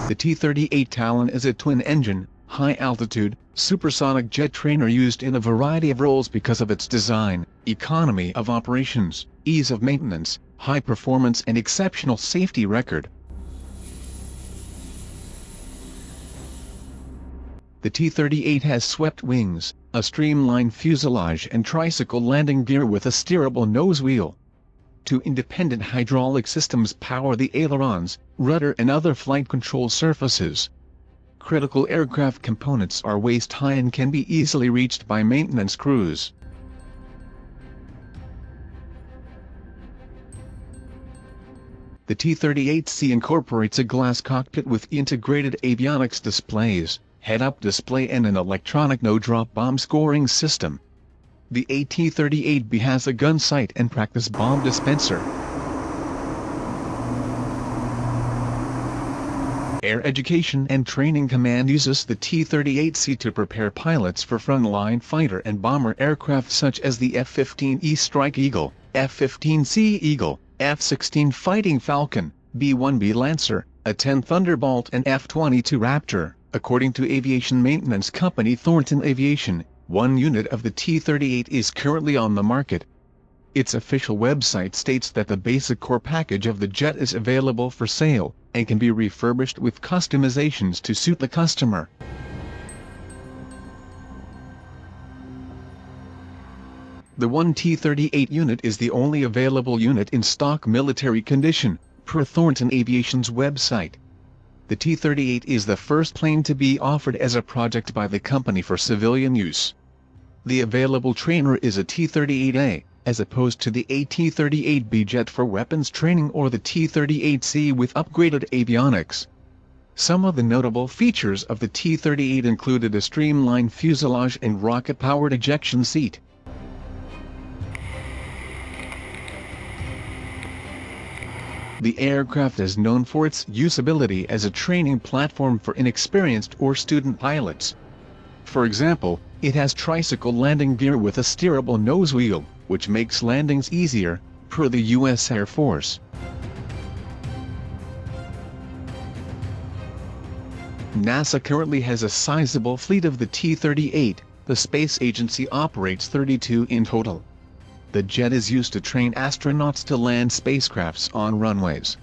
The T-38 Talon is a twin-engine, high-altitude, supersonic jet trainer used in a variety of roles because of its design, economy of operations, ease of maintenance, high performance and exceptional safety record. The T-38 has swept wings, a streamlined fuselage and tricycle landing gear with a steerable nose wheel. Two independent hydraulic systems power the ailerons, rudder and other flight control surfaces. Critical aircraft components are waist-high and can be easily reached by maintenance crews. The T-38C incorporates a glass cockpit with integrated avionics displays, head-up display and an electronic no-drop bomb scoring system. The T-38B has a gun sight and practice bomb dispenser. Air Education and Training Command uses the T-38C to prepare pilots for frontline fighter and bomber aircraft such as the F-15E Strike Eagle, F-15C Eagle, F-16 Fighting Falcon, B-1B Lancer, A-10 Thunderbolt and F-22 Raptor. According to aviation maintenance company Thornton Aviation, one unit of the T-38 is currently on the market. Its official website states that the basic core package of the jet is available for sale, and can be refurbished with customizations to suit the customer. The one T-38 unit is the only available unit in stock military condition, per Thornton Aviation's website. The T-38 is the first plane to be offered as a project by the company for civilian use. The available trainer is a T-38A, as opposed to the T-38B jet for weapons training or the T-38C with upgraded avionics. Some of the notable features of the T-38 included a streamlined fuselage and rocket-powered ejection seat. The aircraft is known for its usability as a training platform for inexperienced or student pilots. For example, it has tricycle landing gear with a steerable nose wheel, which makes landings easier, per the U.S. Air Force. NASA currently has a sizable fleet of the T-38, the space agency operates 32 in total. The jet is used to train astronauts to land spacecrafts on runways.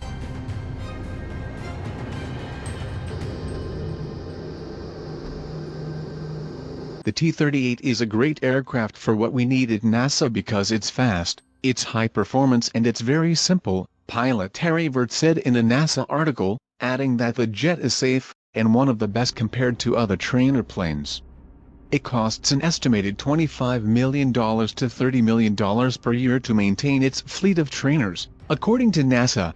The T-38 is a great aircraft for what we need at NASA because it's fast, it's high performance and it's very simple, pilot Terry Vert said in a NASA article, adding that the jet is safe, and one of the best compared to other trainer planes. It costs an estimated $25 million to $30 million per year to maintain its fleet of trainers, according to NASA.